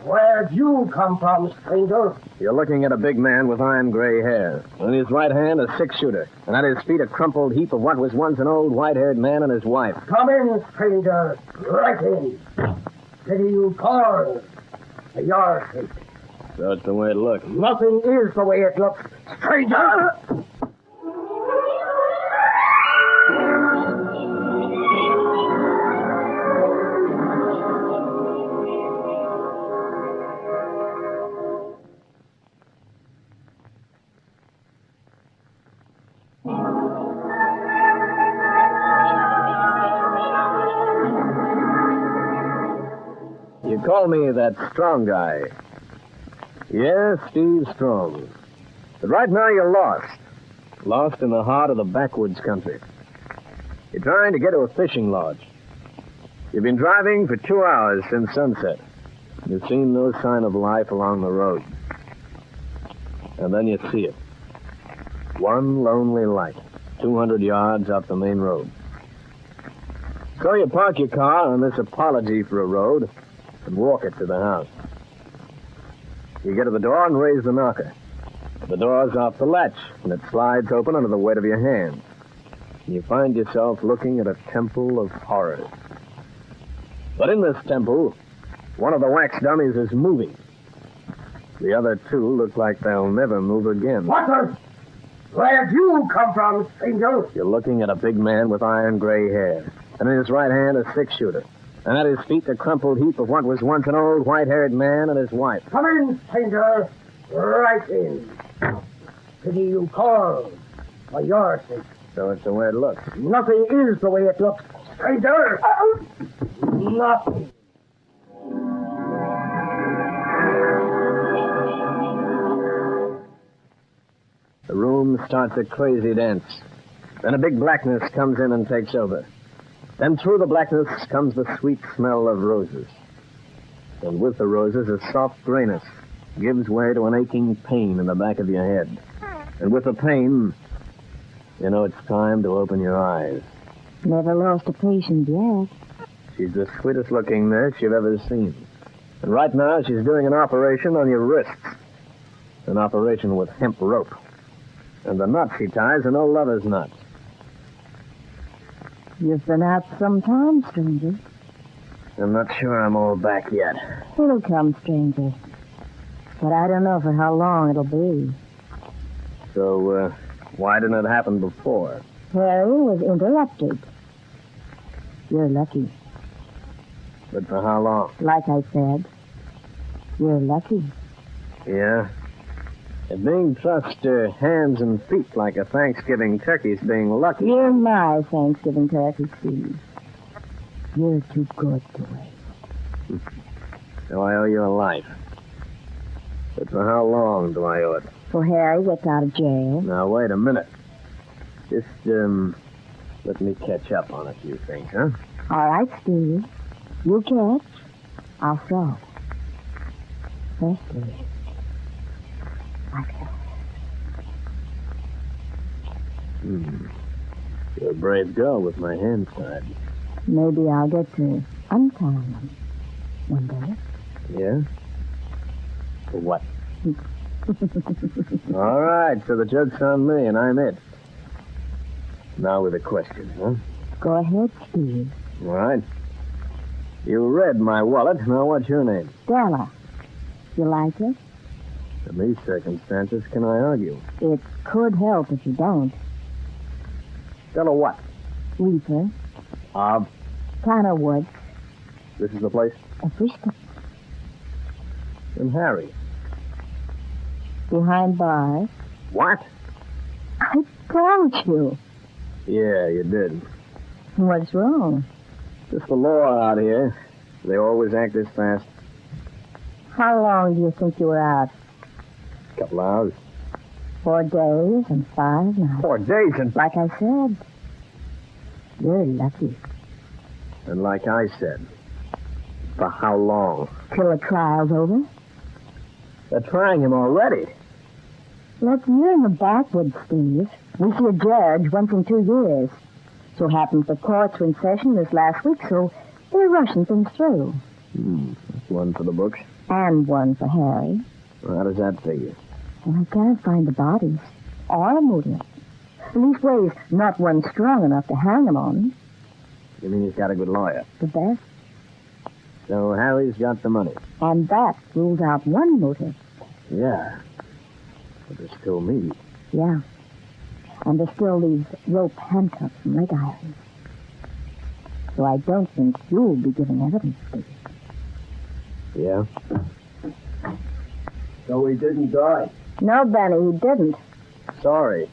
Where'd you come from, stranger? You're looking at a big man with iron gray hair. In his right hand, a six-shooter. And at his feet, a crumpled heap of what was once an old white-haired man and his wife. Come in, stranger. Right in. Pity you called. For your sake. So it's the way it looks. Nothing is the way it looks, stranger! You call me that strong guy. Yes, Steve Strong. But right now you're lost. Lost in the heart of the backwoods country. You're trying to get to a fishing lodge. You've been driving for 2 hours since sunset. You've seen no sign of life along the road. And then you see it. One lonely light, 200 yards up the main road. So you park your car on this apology for a road and walk it to the house. You get to the door and raise the knocker. The door's off the latch, and it slides open under the weight of your hand. And you find yourself looking at a temple of horrors. But in this temple, one of the wax dummies is moving. The other two look like they'll never move again. Where'd you come from, stranger? You're looking at a big man with iron gray hair, and in his right hand, a six-shooter. And at his feet, a crumpled heap of what was once an old white-haired man and his wife. Come in, stranger. Right in. Pity you called. For your sake. So it's the way it looks. Nothing is the way it looks, stranger. Nothing. The room starts a crazy dance. Then a big blackness comes in and takes over. Then through the blackness comes the sweet smell of roses. And with the roses, a soft grayness gives way to an aching pain in the back of your head. And with the pain, you know it's time to open your eyes. Never lost a patient yet. She's the sweetest looking nurse you've ever seen. And right now, she's doing an operation on your wrists. An operation with hemp rope. And the knot she ties are no lover's knots. You've been out some time, stranger. I'm not sure I'm all back yet. It'll come, stranger. But I don't know for how long it'll be. So, why didn't it happen before? Harry was interrupted. You're lucky. But for how long? Like I said, you're lucky. Yeah? And being thrust to hands and feet like a Thanksgiving turkey's being lucky. You're my Thanksgiving turkey, Steve. You're too good to wait. So I owe you a life. But for how long do I owe it? For Harry gets out of jail. Now, wait a minute. Just, let me catch up on a few things, huh? All right, Steve. You catch. I'll throw. Firstly, like that. You're a brave girl with my hands tied. Maybe I'll get to untie them one day. Yeah? For what? All right, so the joke's on me, and I'm it. Now with a question, huh? Go ahead, Steve. All right. You read my wallet. Now, what's your name? Stella. You like it? In these circumstances, can I argue? It could help if you don't. Stella what? Reaper. Of? Tanner Woods. This is the place? A Frisco. And Harry? Behind bars. What? I told you. Yeah, you did. What's wrong? Just the law out here. They always act this fast. How long do you think you were out? A couple hours. 4 days and 5 nights. 4 days and... Like I said, you're lucky. And like I said, for how long? Till the trial's over. They're trying him already. Look, you're in the backwoods, Steve. We see a judge once in 2 years. So happens the courts were in session this last week, so they're rushing things through. That's one for the books. And one for Harry. Well, how does that figure? Well, I can't find the bodies. Or a motive. Leastways, not one strong enough to hang him on. You mean he's got a good lawyer? The best. So Harry's got the money. And that rules out one motive. Yeah. But there's still me. Yeah. And there's still these rope handcuffs from Lake Island. So I don't think you'll be giving evidence, Steve. Yeah? So he didn't die. No, Benny, he didn't. Sorry.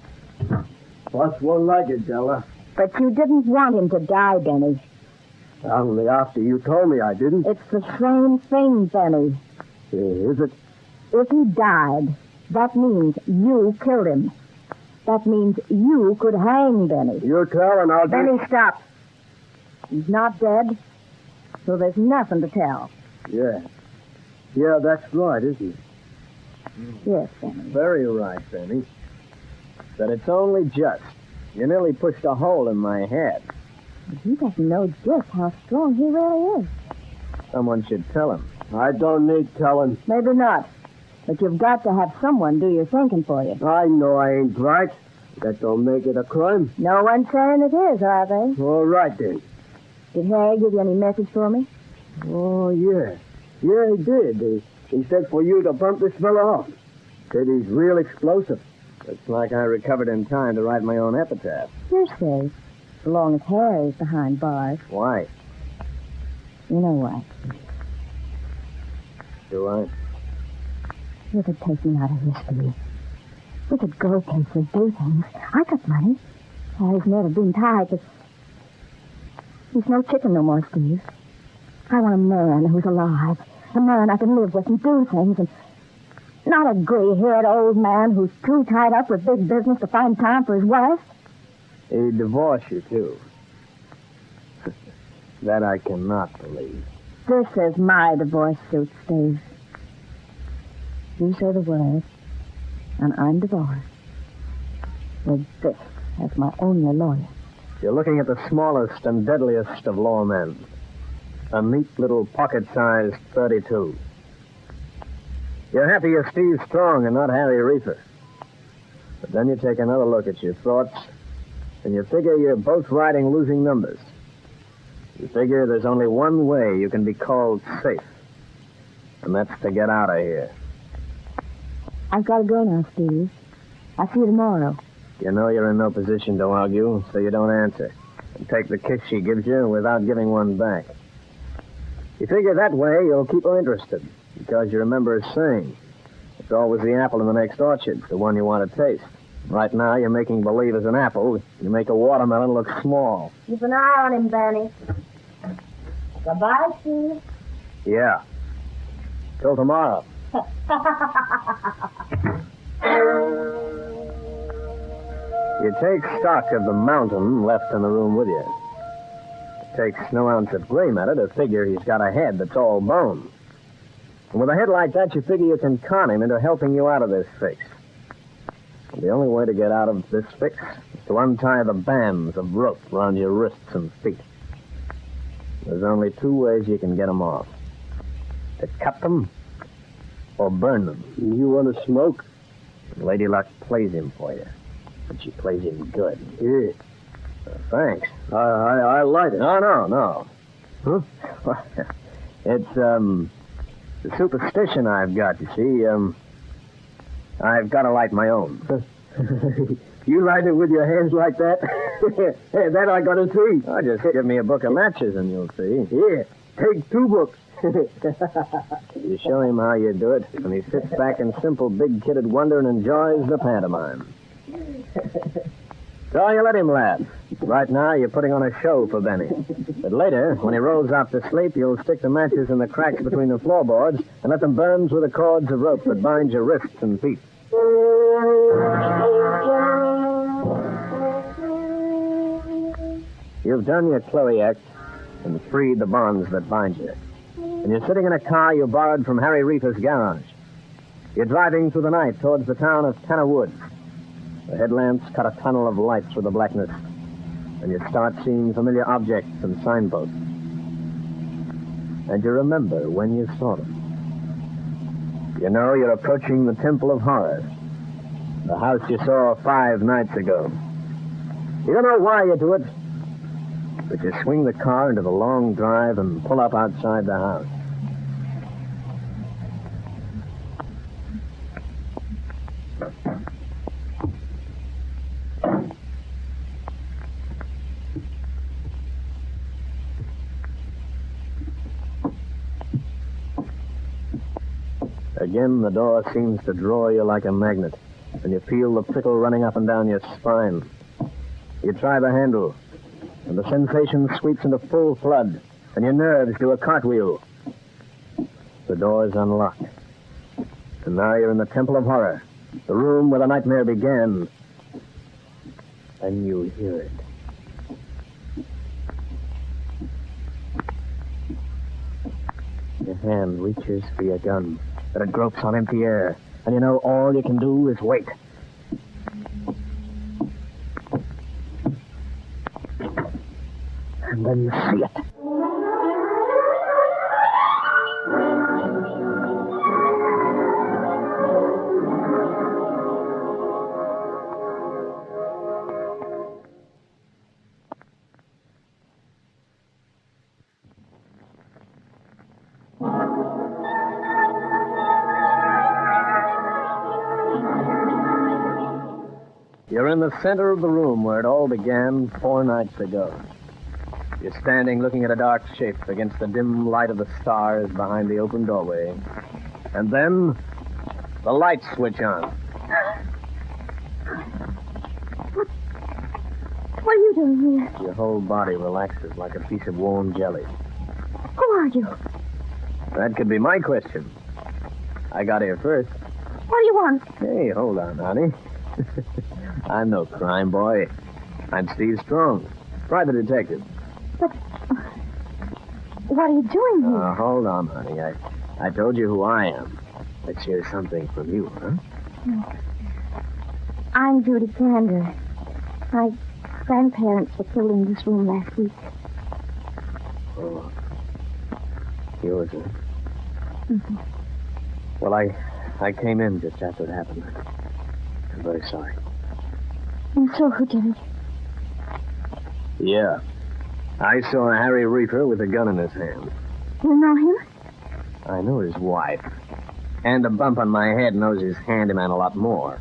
Plus one like it, Della. But you didn't want him to die, Benny. Only after you told me I didn't. It's the same thing, Benny. Is it? If he died, that means you killed him. That means you could hang Benny. You tell and I'll Benny, stop. He's not dead, so there's nothing to tell. Yeah. Yeah, that's right, isn't it? Yes, Benny. Very right, Benny. But it's only just. You nearly pushed a hole in my head. But he doesn't know just how strong he really is. Someone should tell him. I don't need telling. Maybe not. But you've got to have someone do your thinking for you. I know I ain't right. That don't make it a crime. No one's saying it is, are they? All right, then. Did Harry give you any message for me? Oh, yeah. Yeah, he did. He said for you to bump this fella off. Said he's real explosive. It's like I recovered in time to write my own epitaph. You're safe, so long as Harry's behind bars. Why? You know why. Do I? You could take me out of history. We could go places, do things. I got money. Harry's never been tied, but he's no chicken no more, Steve. I want a man who's alive. A man I can live with and do things, and not a gray-haired old man who's too tied up with big business to find time for his wife. He'd divorce you, too. That I cannot believe. This is my divorce suit, Steve. You say the word, and I'm divorced. With this as my only lawyer. You're looking at the smallest and deadliest of lawmen. A neat little pocket-sized 32. You're happy you're Steve Strong and not Harry Reefer. But then you take another look at your thoughts, and you figure you're both riding losing numbers. You figure there's only one way you can be called safe, and that's to get out of here. I've got to go now, Steve. I'll see you tomorrow. You know you're in no position to argue, so you don't answer. And take the kiss she gives you without giving one back. You figure that way you'll keep her interested, because you remember her saying, it's always the apple in the next orchard, the one you want to taste. Right now, you're making believe as an apple. You make a watermelon look small. Keep an eye on him, Benny. Goodbye, Steve. Yeah. Till tomorrow. You take stock of the mountain left in the room with you. It takes no ounce of gray matter to figure he's got a head that's all bone. And with a head like that, you figure you can con him into helping you out of this fix. And the only way to get out of this fix is to untie the bands of rope around your wrists and feet. There's only two ways you can get them off. To cut them or burn them. You want to smoke? Lady Luck plays him for you. But she plays him good. Yeah. Thanks. I light it. No. Huh? It's, the superstition I've got, you see. I've got to light my own. You light it with your hands like that? Hey, that I gotta see. Oh, just give me a book of matches and you'll see. Yeah, take 2 books. You show him how you do it, and he sits back in simple, big-kidded wonder and enjoys the pantomime. So you let him laugh. Right now, you're putting on a show for Benny. But later, when he rolls off to sleep, you'll stick the matches in the cracks between the floorboards and let them burn through the cords of rope that bind your wrists and feet. You've done your Chloe act and freed the bonds that bind you. And you're sitting in a car you borrowed from Harry Reefer's garage. You're driving through the night towards the town of Tanner Woods. The headlamps cut a tunnel of light through the blackness. and you start seeing familiar objects and signposts. And you remember when you saw them. You know you're approaching the Temple of Horror, the house you saw 5 nights ago. You don't know why you do it, but you swing the car into the long drive and pull up outside the house. Again, the door seems to draw you like a magnet, and you feel the prickle running up and down your spine. You try the handle, and the sensation sweeps into full flood, and your nerves do a cartwheel. The door is unlocked. And now you're in the Temple of Horror, the room where the nightmare began. And you hear it. Your hand reaches for your gun, but it gropes on empty air, and you know all you can do is wait. And then you see it. You're in the center of the room where it all began 4 nights ago. You're standing looking at a dark shape against the dim light of the stars behind the open doorway. And then, the lights switch on. What are you doing here? Your whole body relaxes like a piece of warm jelly. Who are you? That could be my question. I got here first. What do you want? Hey, hold on, honey. I'm no crime boy. I'm Steve Strong, private detective. But what are you doing here? Hold on, honey. I told you who I am. Let's hear something from you, huh? No. I'm Judy Gander. My grandparents were killed in this room last week. Oh. Yours, huh? Mm-hmm. Well, I came in just after it happened. I'm very sorry. And so who did it? Yeah. I saw Harry Reefer with a gun in his hand. You know him? I know his wife. And the bump on my head knows his handyman a lot more.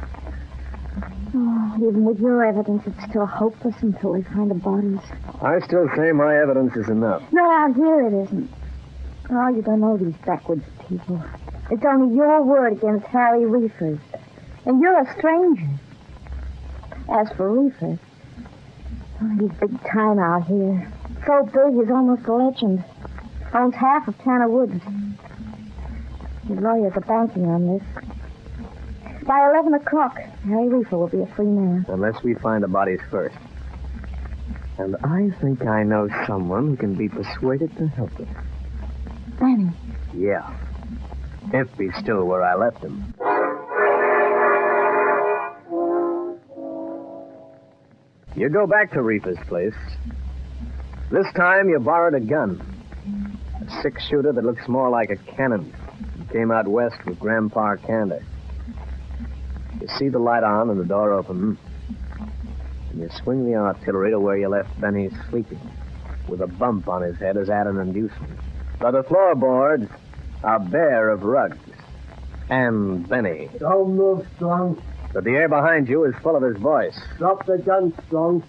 Oh, even with your evidence, it's still hopeless until they find the bodies. I still say my evidence is enough. No, out here it isn't. Oh, you don't know these backwoods people. It's only your word against Harry Reefer's. And you're a stranger. As for Reefer, oh, he's big time out here. So big he's almost a legend. Owns half of Tanner Woods. His lawyers are banking on this. By 11 o'clock, Harry Reefer will be a free man. Unless we find the bodies first. And I think I know someone who can be persuaded to help us. Danny. Yeah. If he's still where I left him. You go back to Reefer's place. This time you borrowed a gun. A 6-shooter that looks more like a cannon. He came out west with Grandpa Kander. You see the light on and the door open. And you swing the artillery to where you left Benny sleeping, with a bump on his head as at an inducement. But the floorboards are bare of rugs. And Benny. Don't move, Strong. But the air behind you is full of his voice. Drop the gun, Strong.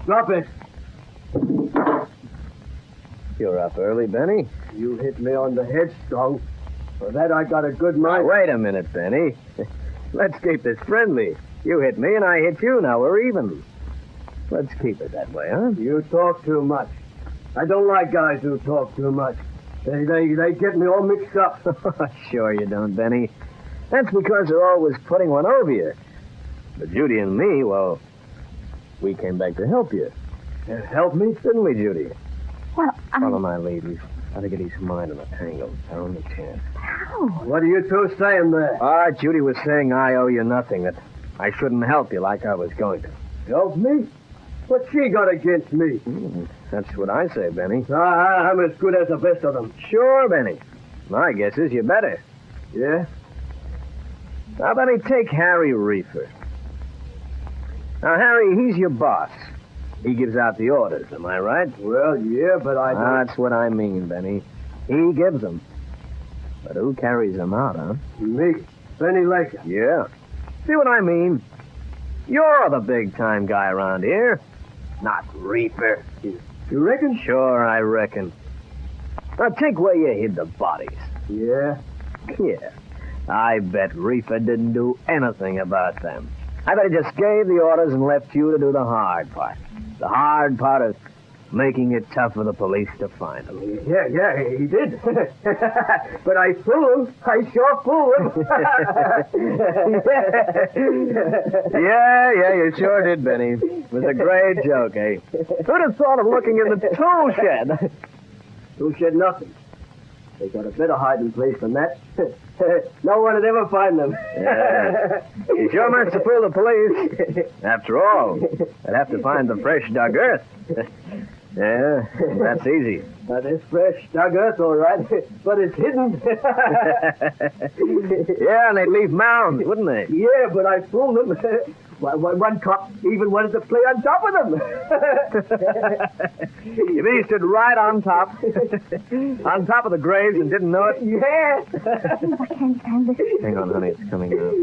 Drop it. You're up early, Benny. You hit me on the head, Strong. For that, I got a good mind. Now, wait a minute, Benny. Let's keep this friendly. You hit me and I hit you. Now we're even. Let's keep it that way, huh? You talk too much. I don't like guys who talk too much. They get me all mixed up. Sure you don't, Benny. That's because they're always putting one over you. But Judy and me, well, we came back to help you. Help me? Didn't we, Judy? Well, Follow my lead. We've got to get his mind in a tangle. It's our only chance. How? What are you two saying there? Judy was saying I owe you nothing, that I shouldn't help you like I was going to. Help me? What's she got against me? That's what I say, Benny. I'm as good as the best of them. Sure, Benny. My guess is you better. Yeah? Now, Benny, take Harry Reefer. Now, Harry, he's your boss. He gives out the orders, am I right? Well, yeah, but I don't... That's what I mean, Benny. He gives them. But who carries them out, huh? Me. Benny Laker. Yeah. See what I mean? You're the big-time guy around here. Not Reefer. You reckon? Sure, I reckon. Now, take where you hid the bodies. Yeah? Yeah. I bet Reefer didn't do anything about them. I bet he just gave the orders and left you to do the hard part. The hard part of making it tough for the police to find them. Yeah, he did. But I fooled him. I sure fooled him. Yeah, you sure did, Benny. It was a great joke, eh? Who'd have thought of looking in the tool shed? Tool shed nothing. They got a better hiding place than that. No one would ever find them. Yeah. You sure managed to fool the police. After all, they'd have to find the fresh dug earth. Yeah, that's easy. That is fresh dug earth, all right. But it's hidden. Yeah, and they'd leave mounds, wouldn't they? Yeah, but I fooled them. One cop even wanted to play on top of them. You mean he stood right on top? On top of the graves and didn't know it? Yeah. I can't stand this. Hang on, honey, it's coming out.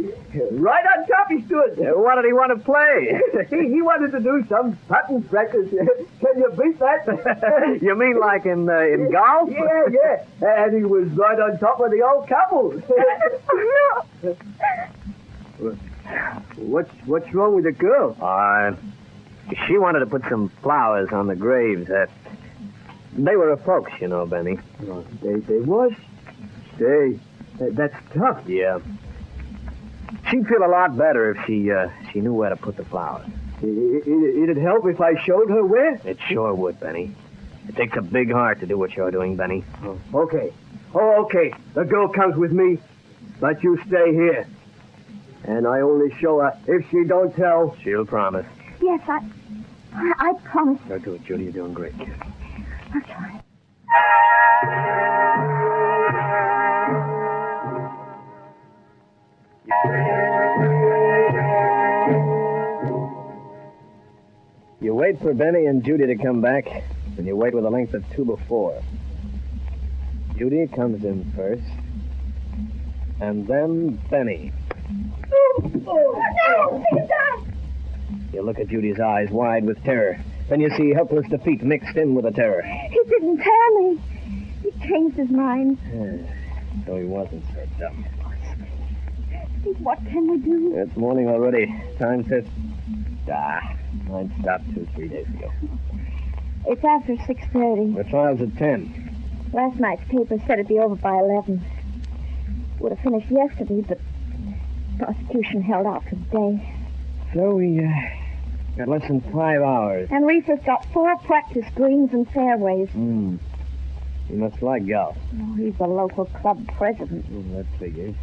Right on top he stood. What did he want to play? He wanted to do some putting practice. Can you beat that? You mean like in golf? Yeah. And he was right on top of the old couple. What's wrong with the girl? She wanted to put some flowers on the graves. They were her folks, you know, Benny. Oh, they was? Say, that's tough. Yeah. She'd feel a lot better if she knew where to put the flowers. It'd help if I showed her where? It sure would, Benny. It takes a big heart to do what you're doing, Benny. Oh, okay. Okay. The girl comes with me, but you stay here. And I only show her if she don't tell. She'll promise. Yes, I promise. Go do it, Judy. You're doing great, kid. I'll try. You wait for Benny and Judy to come back, and you wait with a length of 2 before. Judy comes in first, and then Benny. No, please don't. You look at Judy's eyes wide with terror. Then you see helpless defeat mixed in with the terror. He didn't tell me. He changed his mind. So he wasn't so dumb. Steve, what can we do? It's morning already. Time says... mine stopped 2-3 days ago. It's after 6:30. The trial's at 10. Last night's paper said it'd be over by 11. Would have finished yesterday, but prosecution held out for the day. So we got less than 5 hours. And Reefer's got 4 practice greens and fairways. You must like golf. Oh, he's the local club president. That figures.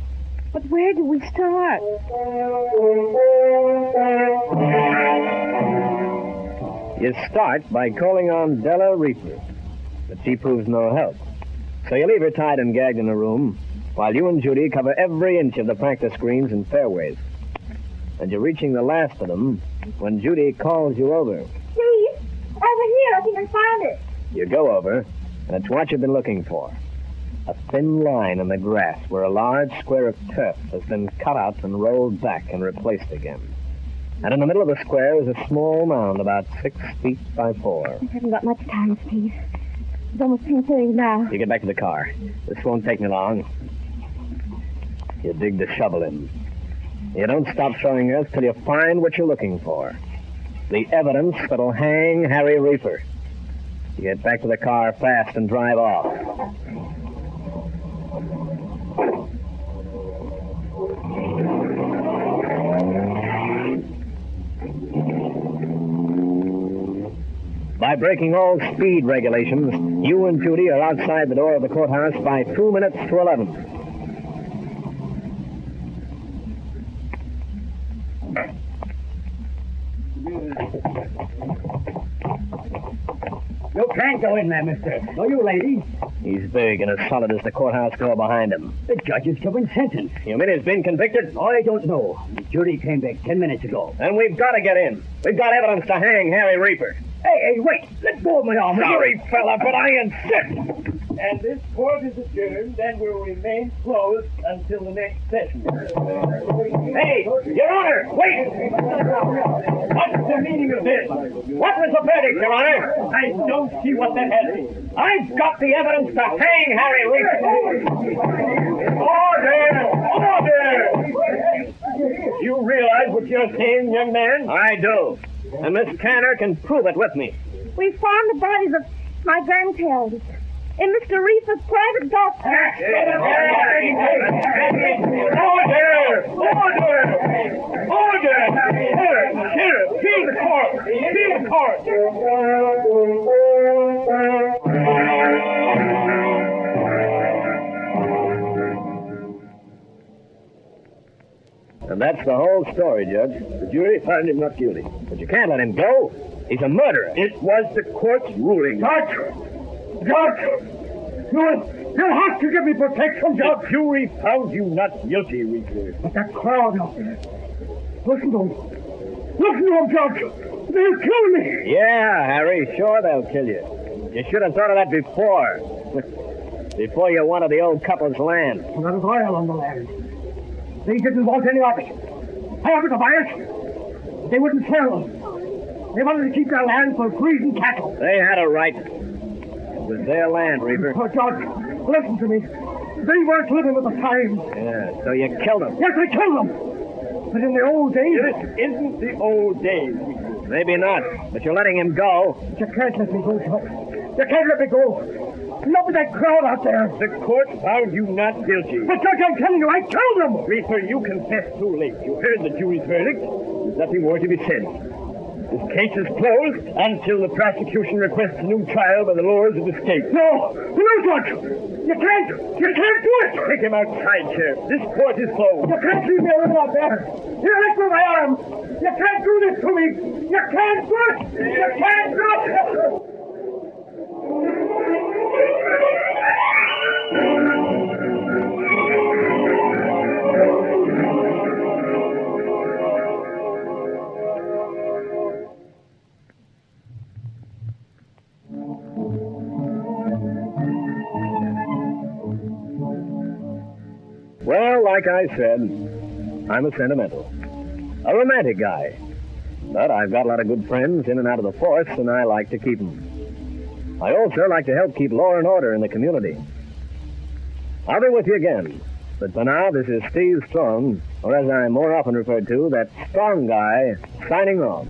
But where do we start? You start by calling on Della Reefer. But she proves no help. So you leave her tied and gagged in a room, while you and Judy cover every inch of the practice greens and fairways. And you're reaching the last of them when Judy calls you over. Steve, over here. I think I found it. You go over, and it's what you've been looking for. A thin line in the grass where a large square of turf has been cut out and rolled back and replaced again. And in the middle of the square is a small mound about 6 feet by 4. I haven't got much time, Steve. It's almost 10:30 now. You get back to the car. This won't take me long. You dig the shovel in. You don't stop throwing earth till you find what you're looking for. The evidence that'll hang Harry Reefer. You get back to the car fast and drive off. By breaking all speed regulations, you and Judy are outside the door of the courthouse by 2 minutes to 11. You can't go in there, mister. No, you lady. He's big and as solid as the courthouse door behind him. The judge is giving sentence. You mean he's been convicted? I don't know. The jury came back 10 minutes ago. Then we've got to get in. We've got evidence to hang Harry Reaper. Hey, wait. Let go of my arm. Sorry, fella, but I insist. And this court is adjourned and will remain closed until the next session. Hey, Your Honor, wait! What's the meaning of this? What was the verdict, Your Honor? I don't see what that has. I've got the evidence to hang Harry Reaper. Order! You realize what you're saying, young man? I do. And Miss Tanner can prove it with me. We found the bodies of my grandparents in Mr. Reefer's private golf cart. Order! Sheriff, see the court! See the court! And that's the whole story, Judge. The jury found him not guilty. But you can't let him go. He's a murderer. It was the court's ruling. Judge! You have to give me protection, Judge! The jury found you not guilty, Reaper. But that crowd out there. Listen to him. Listen to him, Judge! They'll kill me! Yeah, Harry, sure they'll kill you. You should have thought of that before. Before you wanted the old couple's land. Not as I on the land. They didn't want any of it. I offered to buy it. They wouldn't sell. They wanted to keep their land for grazing cattle. They had a right. It was their land, Reaper. Oh, Judge, listen to me. They weren't living with the times. Yeah, so you killed them. Yes, I killed them. But in the old days... This isn't the old days. Maybe not, but you're letting him go. But you can't let me go, Judge. You can't let me go. Look at that crowd out there. The court found you not guilty. But Judge, I'm telling you, I killed them. Reaper, you confessed too late. You heard the jury's verdict. There's nothing more to be said. This case is closed until the prosecution requests a new trial by the lawyers of the state. No, Judge! You can't do it! Take him outside, Sheriff. This court is closed. You can't leave me alone out there. Here, let go of my arm. You can't do this to me. You can't do it. You can't do it. Well, like I said, I'm a sentimental. A romantic guy. But I've got a lot of good friends in and out of the force, and I like to keep them. I also like to help keep law and order in the community. I'll be with you again. But for now, this is Steve Strong, or as I'm more often referred to, that strong guy, signing off.